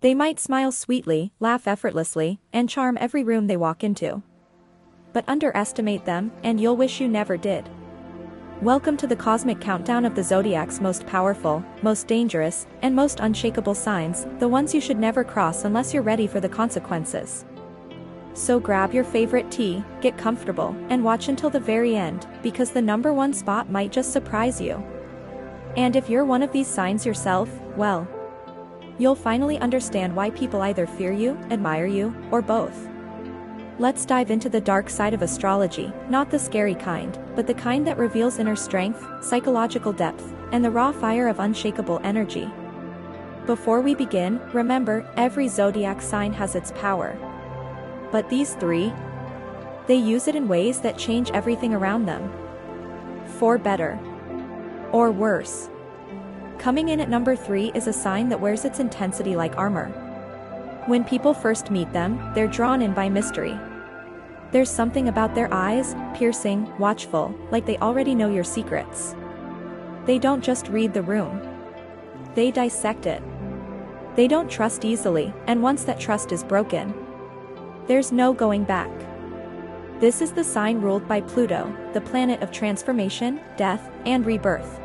They might smile sweetly, laugh effortlessly, and charm every room they walk into. But underestimate them, and you'll wish you never did. Welcome to the cosmic countdown of the Zodiac's most powerful, most dangerous, and most unshakable signs, the ones you should never cross unless you're ready for the consequences. So grab your favorite tea, get comfortable, and watch until the very end, because the number one spot might just surprise you. And if you're one of these signs yourself, well, you'll finally understand why people either fear you, admire you, or both. Let's dive into the dark side of astrology, not the scary kind, but the kind that reveals inner strength, psychological depth, and the raw fire of unshakable energy. Before we begin, remember, every zodiac sign has its power. But these three, they use it in ways that change everything around them. For better. Or worse. Coming in at number 3 is a sign that wears its intensity like armor. When people first meet them, they're drawn in by mystery. There's something about their eyes, piercing, watchful, like they already know your secrets. They don't just read the room. They dissect it. They don't trust easily, and once that trust is broken, there's no going back. This is the sign ruled by Pluto, the planet of transformation, death, and rebirth.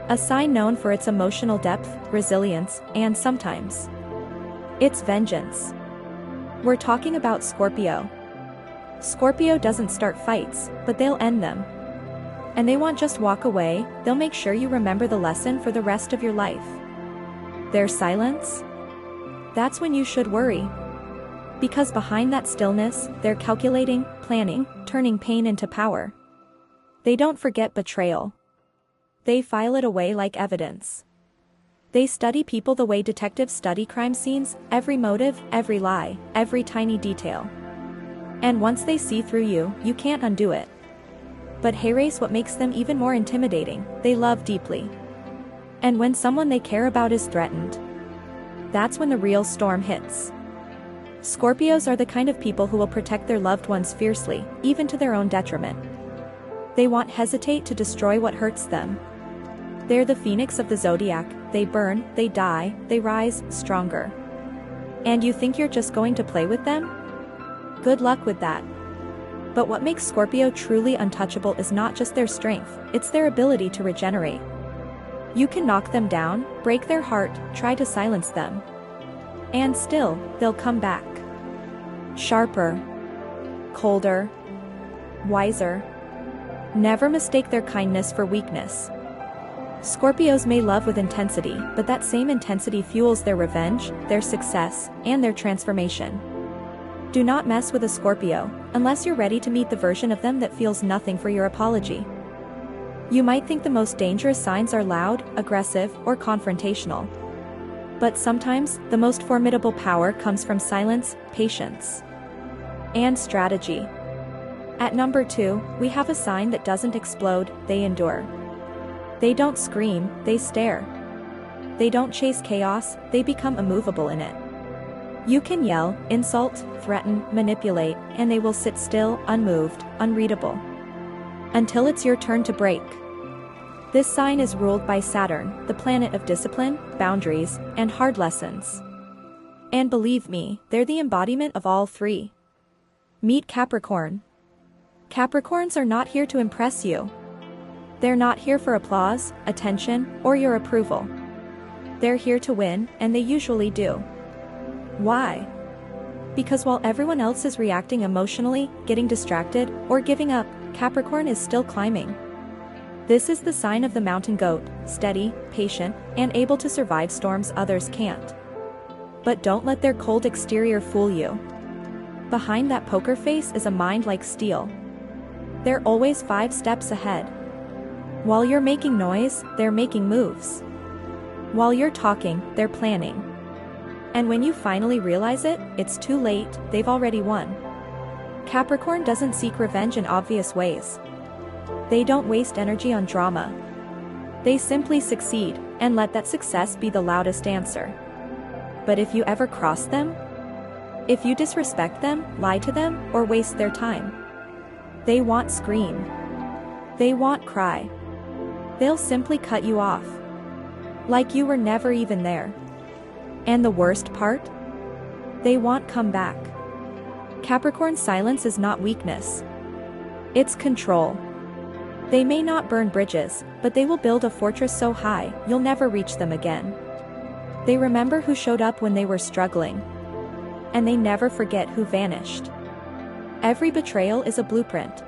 A sign known for its emotional depth, resilience, and sometimes its vengeance. We're talking about Scorpio. Scorpio doesn't start fights, but they'll end them. And they won't just walk away, they'll make sure you remember the lesson for the rest of your life. Their silence? That's when you should worry. Because behind that stillness, they're calculating, planning, turning pain into power. They don't forget betrayal. They file it away like evidence. They study people the way detectives study crime scenes, every motive, every lie, every tiny detail. And once they see through you, you can't undo it. But here's what makes them even more intimidating: they love deeply. And when someone they care about is threatened, that's when the real storm hits. Scorpios are the kind of people who will protect their loved ones fiercely, even to their own detriment. They won't hesitate to destroy what hurts them. They're the phoenix of the zodiac, they burn, they die, they rise, stronger. And you think you're just going to play with them? Good luck with that. But what makes Scorpio truly untouchable is not just their strength, it's their ability to regenerate. You can knock them down, break their heart, try to silence them. And still, they'll come back. Sharper. Colder. Wiser. Never mistake their kindness for weakness. Scorpios may love with intensity, but that same intensity fuels their revenge, their success, and their transformation. Do not mess with a Scorpio, unless you're ready to meet the version of them that feels nothing for your apology. You might think the most dangerous signs are loud, aggressive, or confrontational. But sometimes, the most formidable power comes from silence, patience, and strategy. At number 2, we have a sign that doesn't explode, they endure. They don't scream, they stare. They don't chase chaos, they become immovable in it. You can yell, insult, threaten, manipulate, and they will sit still, unmoved, unreadable. Until it's your turn to break. This sign is ruled by Saturn, the planet of discipline, boundaries, and hard lessons. And believe me, they're the embodiment of all three. Meet Capricorn. Capricorns are not here to impress you. They're not here for applause, attention, or your approval. They're here to win, and they usually do. Why? Because while everyone else is reacting emotionally, getting distracted, or giving up, Capricorn is still climbing. This is the sign of the mountain goat, steady, patient, and able to survive storms others can't. But don't let their cold exterior fool you. Behind that poker face is a mind like steel. They're always 5 steps ahead. While you're making noise, they're making moves. While you're talking, they're planning. And when you finally realize it, it's too late, they've already won. Capricorn doesn't seek revenge in obvious ways. They don't waste energy on drama. They simply succeed, and let that success be the loudest answer. But if you ever cross them, if you disrespect them, lie to them, or waste their time, they won't scream. They won't cry. They'll simply cut you off. Like you were never even there. And the worst part? They won't come back. Capricorn's silence is not weakness. It's control. They may not burn bridges, but they will build a fortress so high, you'll never reach them again. They remember who showed up when they were struggling. And they never forget who vanished. Every betrayal is a blueprint.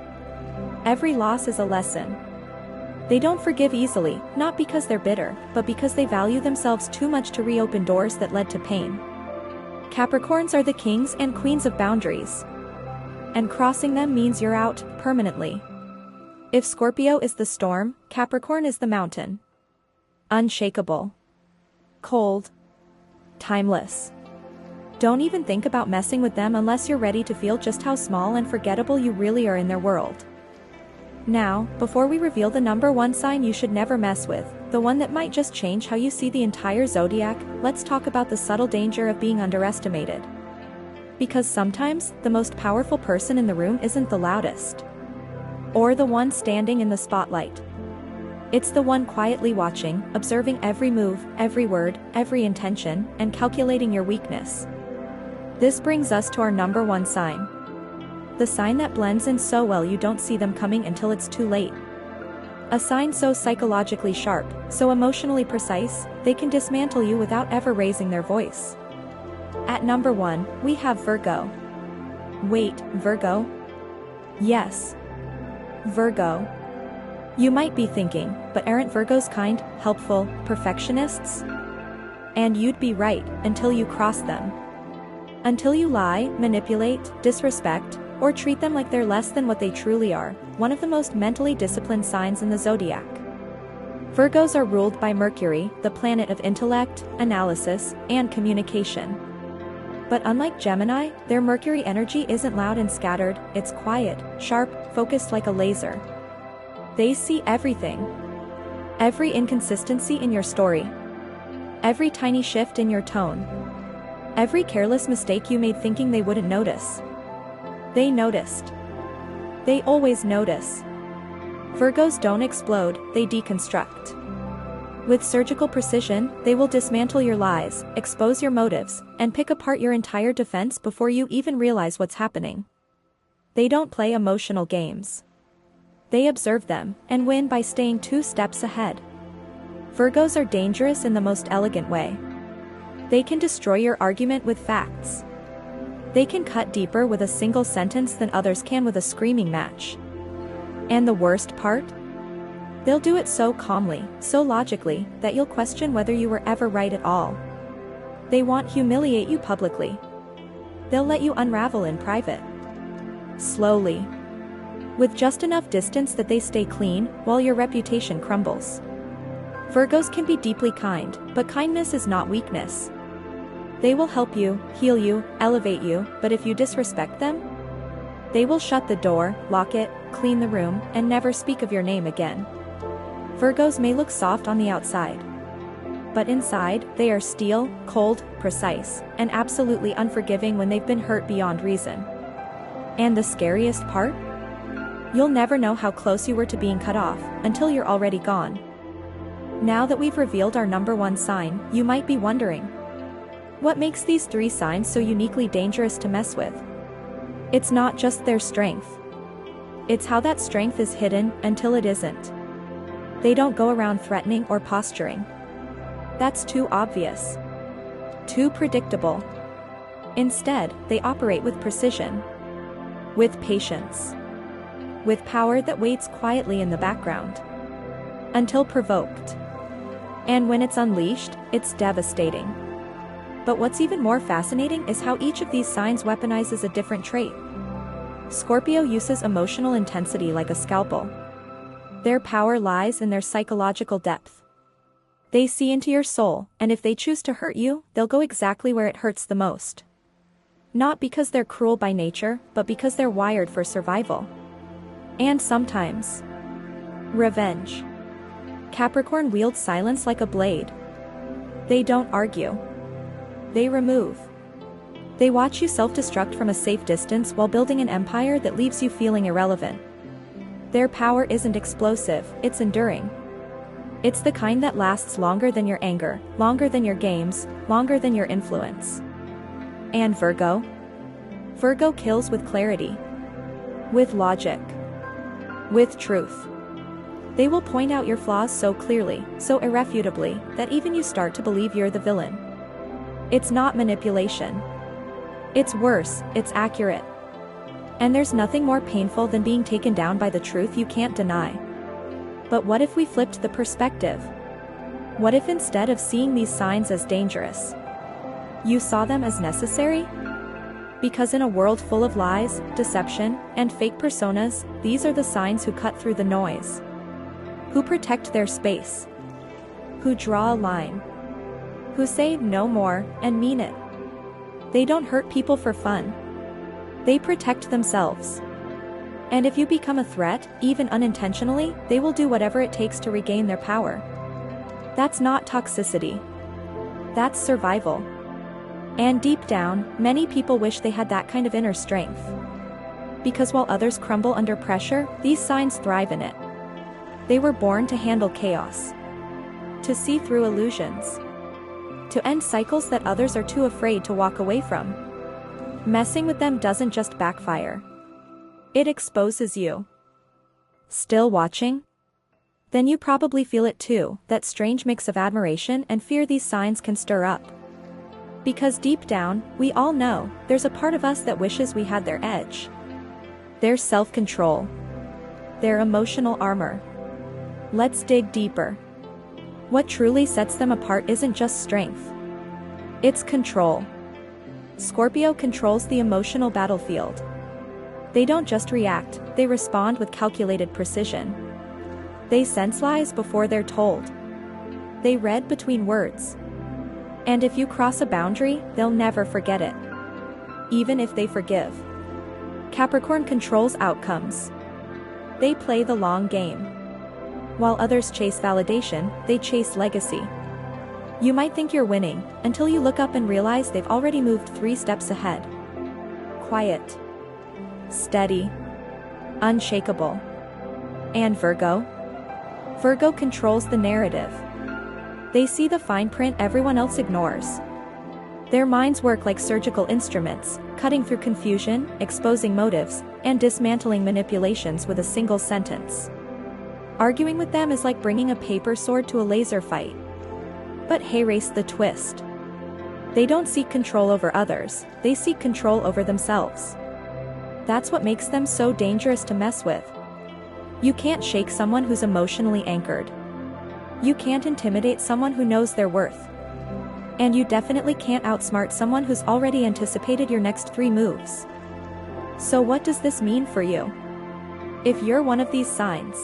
Every loss is a lesson. They don't forgive easily, not because they're bitter, but because they value themselves too much to reopen doors that led to pain. Capricorns are the kings and queens of boundaries. And crossing them means you're out, permanently. If Scorpio is the storm, Capricorn is the mountain. Unshakable. Cold. Timeless. Don't even think about messing with them unless you're ready to feel just how small and forgettable you really are in their world. Now, before we reveal the number one sign you should never mess with, the one that might just change how you see the entire zodiac, let's talk about the subtle danger of being underestimated. Because sometimes, the most powerful person in the room isn't the loudest. Or the one standing in the spotlight. It's the one quietly watching, observing every move, every word, every intention, and calculating your weakness. This brings us to our number one sign. The sign that blends in so well you don't see them coming until it's too late. A sign so psychologically sharp, so emotionally precise, they can dismantle you without ever raising their voice. At number 1, we have Virgo. Wait, Virgo? Yes. Virgo. You might be thinking, but aren't Virgos kind, helpful, perfectionists? And you'd be right, until you cross them. Until you lie, manipulate, disrespect, or treat them like they're less than what they truly are, one of the most mentally disciplined signs in the zodiac. Virgos are ruled by Mercury, the planet of intellect, analysis, and communication. But unlike Gemini, their Mercury energy isn't loud and scattered, it's quiet, sharp, focused like a laser. They see everything. Every inconsistency in your story. Every tiny shift in your tone. Every careless mistake you made thinking they wouldn't notice. They noticed. They always notice. Virgos don't explode, they deconstruct. With surgical precision, they will dismantle your lies, expose your motives, and pick apart your entire defense before you even realize what's happening. They don't play emotional games. They observe them, and win by staying 2 steps ahead. Virgos are dangerous in the most elegant way. They can destroy your argument with facts. They can cut deeper with a single sentence than others can with a screaming match. And the worst part? They'll do it so calmly, so logically, that you'll question whether you were ever right at all. They won't humiliate you publicly. They'll let you unravel in private. Slowly. With just enough distance that they stay clean, while your reputation crumbles. Virgos can be deeply kind, but kindness is not weakness. They will help you, heal you, elevate you, but if you disrespect them, they will shut the door, lock it, clean the room, and never speak of your name again. Virgos may look soft on the outside. But inside, they are steel, cold, precise, and absolutely unforgiving when they've been hurt beyond reason. And the scariest part? You'll never know how close you were to being cut off, until you're already gone. Now that we've revealed our number 1 sign, you might be wondering, what makes these 3 signs so uniquely dangerous to mess with? It's not just their strength. It's how that strength is hidden until it isn't. They don't go around threatening or posturing. That's too obvious. Too predictable. Instead, they operate with precision. With patience. With power that waits quietly in the background. Until provoked. And when it's unleashed, it's devastating. But what's even more fascinating is how each of these signs weaponizes a different trait. Scorpio uses emotional intensity like a scalpel. Their power lies in their psychological depth. They see into your soul, and if they choose to hurt you, they'll go exactly where it hurts the most. Not because they're cruel by nature, but because they're wired for survival. And sometimes, revenge. Capricorn wields silence like a blade. They don't argue. They remove. They watch you self-destruct from a safe distance while building an empire that leaves you feeling irrelevant. Their power isn't explosive, it's enduring. It's the kind that lasts longer than your anger, longer than your games, longer than your influence. And Virgo? Virgo kills with clarity. With logic. With truth. They will point out your flaws so clearly, so irrefutably, that even you start to believe you're the villain. It's not manipulation. It's worse, it's accurate. And there's nothing more painful than being taken down by the truth you can't deny. But what if we flipped the perspective? What if instead of seeing these signs as dangerous, you saw them as necessary? Because in a world full of lies, deception, and fake personas, these are the signs who cut through the noise. Who protect their space. Who draw a line. Who say no more, and mean it. They don't hurt people for fun. They protect themselves. And if you become a threat, even unintentionally, they will do whatever it takes to regain their power. That's not toxicity. That's survival. And deep down, many people wish they had that kind of inner strength. Because while others crumble under pressure, these signs thrive in it. They were born to handle chaos. To see through illusions. To end cycles that others are too afraid to walk away from. Messing with them doesn't just backfire. It exposes you. Still watching? Then you probably feel it too, that strange mix of admiration and fear these signs can stir up. Because deep down, we all know, there's a part of us that wishes we had their edge. Their self-control. Their emotional armor. Let's dig deeper. What truly sets them apart isn't just strength. It's control. Scorpio controls the emotional battlefield. They don't just react, they respond with calculated precision. They sense lies before they're told. They read between words. And if you cross a boundary, they'll never forget it. Even if they forgive. Capricorn controls outcomes. They play the long game. While others chase validation, they chase legacy. You might think you're winning, until you look up and realize they've already moved 3 steps ahead. Quiet. Steady. Unshakable. And Virgo? Virgo controls the narrative. They see the fine print everyone else ignores. Their minds work like surgical instruments, cutting through confusion, exposing motives, and dismantling manipulations with a single sentence. Arguing with them is like bringing a paper sword to a laser fight. But hey, race the twist. They don't seek control over others, they seek control over themselves. That's what makes them so dangerous to mess with. You can't shake someone who's emotionally anchored. You can't intimidate someone who knows their worth. And you definitely can't outsmart someone who's already anticipated your next 3 moves. So what does this mean for you? If you're one of these signs,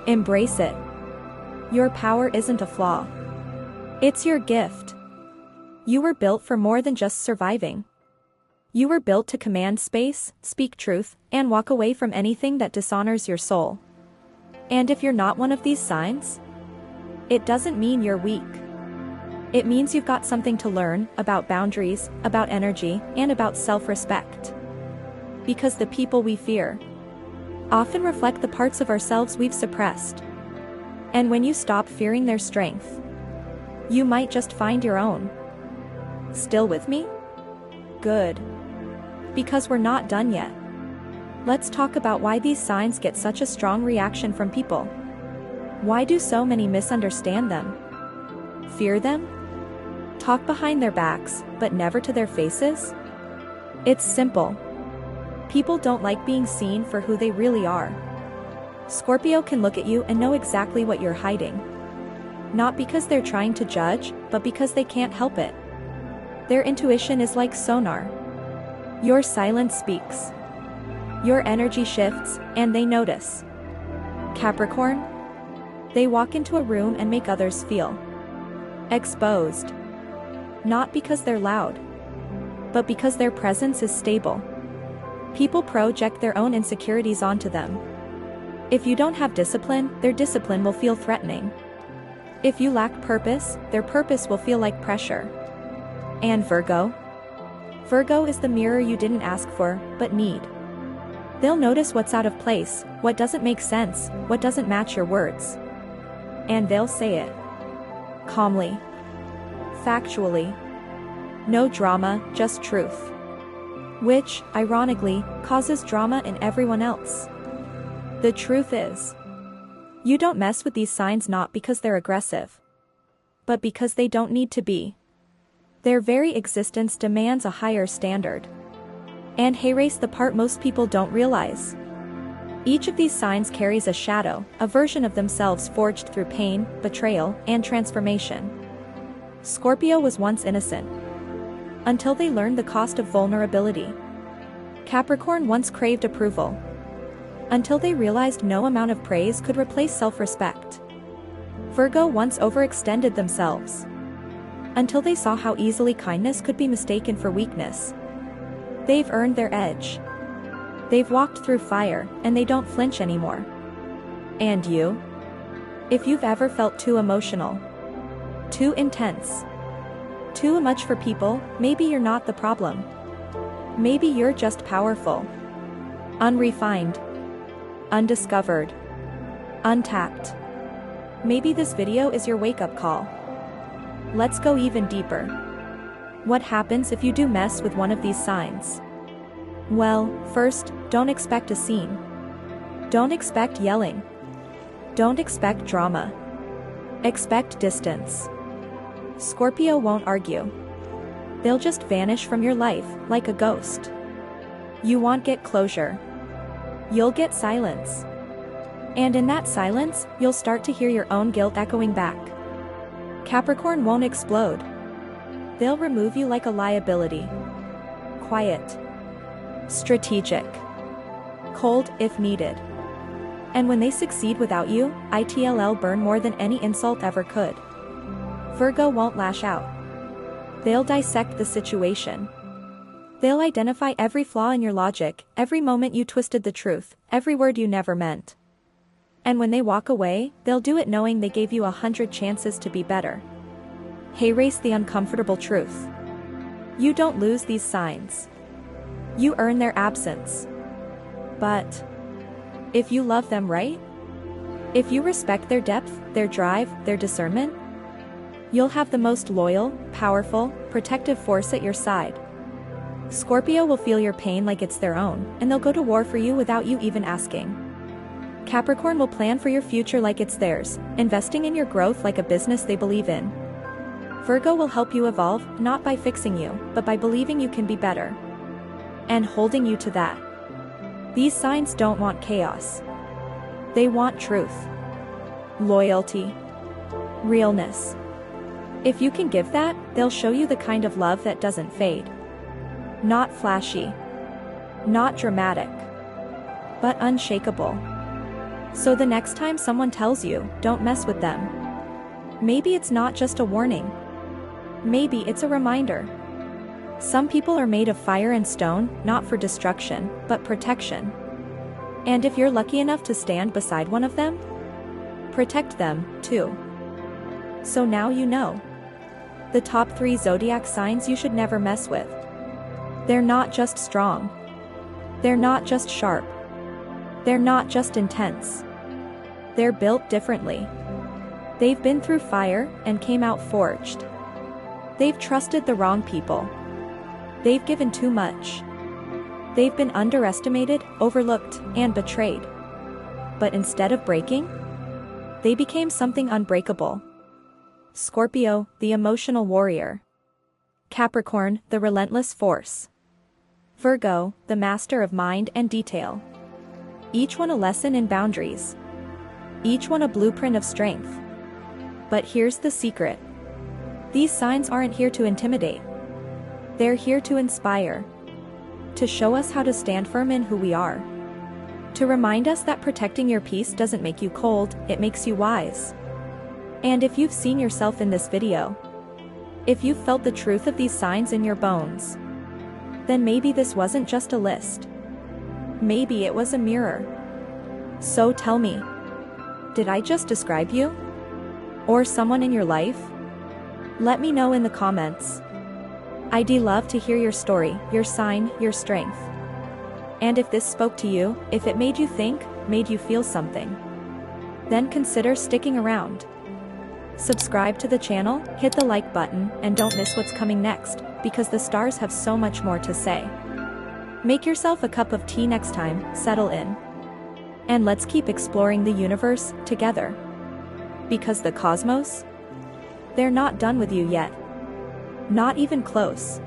embrace it. Your power isn't a flaw. It's your gift. You were built for more than just surviving. You were built to command space, speak truth, and walk away from anything that dishonors your soul. And if you're not one of these signs, it doesn't mean you're weak. It means you've got something to learn about boundaries, about energy, and about self-respect. Because the people we fear often reflect the parts of ourselves we've suppressed. And when you stop fearing their strength, you might just find your own. Still with me? Good. Because we're not done yet. Let's talk about why these signs get such a strong reaction from people. Why do so many misunderstand them? Fear them? Talk behind their backs, but never to their faces? It's simple. People don't like being seen for who they really are. Scorpio can look at you and know exactly what you're hiding. Not because they're trying to judge, but because they can't help it. Their intuition is like sonar. Your silence speaks. Your energy shifts, and they notice. Capricorn? They walk into a room and make others feel exposed. Not because they're loud, but because their presence is stable. People project their own insecurities onto them. If you don't have discipline, their discipline will feel threatening. If you lack purpose, their purpose will feel like pressure. And Virgo? Virgo is the mirror you didn't ask for, but need. They'll notice what's out of place, what doesn't make sense, what doesn't match your words. And they'll say it. Calmly. Factually. No drama, just truth. Which, ironically, causes drama in everyone else. The truth is, you don't mess with these signs not because they're aggressive, but because they don't need to be. Their very existence demands a higher standard. And here's the part most people don't realize. Each of these signs carries a shadow, a version of themselves forged through pain, betrayal, and transformation. Scorpio was once innocent, until they learned the cost of vulnerability. Capricorn once craved approval, until they realized no amount of praise could replace self-respect. Virgo once overextended themselves, until they saw how easily kindness could be mistaken for weakness. They've earned their edge. They've walked through fire, and they don't flinch anymore. And you? If you've ever felt too emotional, too intense, too much for people, maybe you're not the problem. Maybe you're just powerful, unrefined, undiscovered, untapped. Maybe this video is your wake-up call. Let's go even deeper. What happens if you do mess with one of these signs? Well, first, don't expect a scene. Don't expect yelling. Don't expect drama. Expect distance. Scorpio won't argue. They'll just vanish from your life, like a ghost. You won't get closure. You'll get silence. And in that silence, you'll start to hear your own guilt echoing back. Capricorn won't explode. They'll remove you like a liability. Quiet. Strategic. Cold, if needed. And when they succeed without you, it'll burn more than any insult ever could. Virgo won't lash out. They'll dissect the situation. They'll identify every flaw in your logic, every moment you twisted the truth, every word you never meant. And when they walk away, they'll do it knowing they gave you 100 chances to be better. Here's the uncomfortable truth. You don't lose these signs. You earn their absence. But if you love them right, if you respect their depth, their drive, their discernment, you'll have the most loyal, powerful, protective force at your side. Scorpio will feel your pain like it's their own, and they'll go to war for you without you even asking. Capricorn will plan for your future like it's theirs, investing in your growth like a business they believe in. Virgo will help you evolve, not by fixing you, but by believing you can be better. And holding you to that. These signs don't want chaos. They want truth. Loyalty. Realness. If you can give that, they'll show you the kind of love that doesn't fade. Not flashy. Not dramatic. But unshakable. So the next time someone tells you, don't mess with them, maybe it's not just a warning. Maybe it's a reminder. Some people are made of fire and stone, not for destruction, but protection. And if you're lucky enough to stand beside one of them, protect them, too. So now you know. The top 3 zodiac signs you should never mess with. They're not just strong. They're not just sharp. They're not just intense. They're built differently. They've been through fire and came out forged. They've trusted the wrong people. They've given too much. They've been underestimated, overlooked, and betrayed. But instead of breaking, they became something unbreakable. Scorpio, the emotional warrior. Capricorn, the relentless force. Virgo, the master of mind and detail. Each one a lesson in boundaries. Each one a blueprint of strength. But here's the secret. These signs aren't here to intimidate. They're here to inspire. To show us how to stand firm in who we are. To remind us that protecting your peace doesn't make you cold, it makes you wise. And if you've seen yourself in this video, if you've felt the truth of these signs in your bones, then maybe this wasn't just a list. Maybe it was a mirror. So tell me, did I just describe you? Or someone in your life? Let me know in the comments. I'd love to hear your story, your sign, your strength. And if this spoke to you, if it made you think, made you feel something, then consider sticking around. Subscribe to the channel, hit the like button, and don't miss what's coming next, because the stars have so much more to say. Make yourself a cup of tea next time, settle in. And let's keep exploring the universe together. Because the cosmos? They're not done with you yet. Not even close.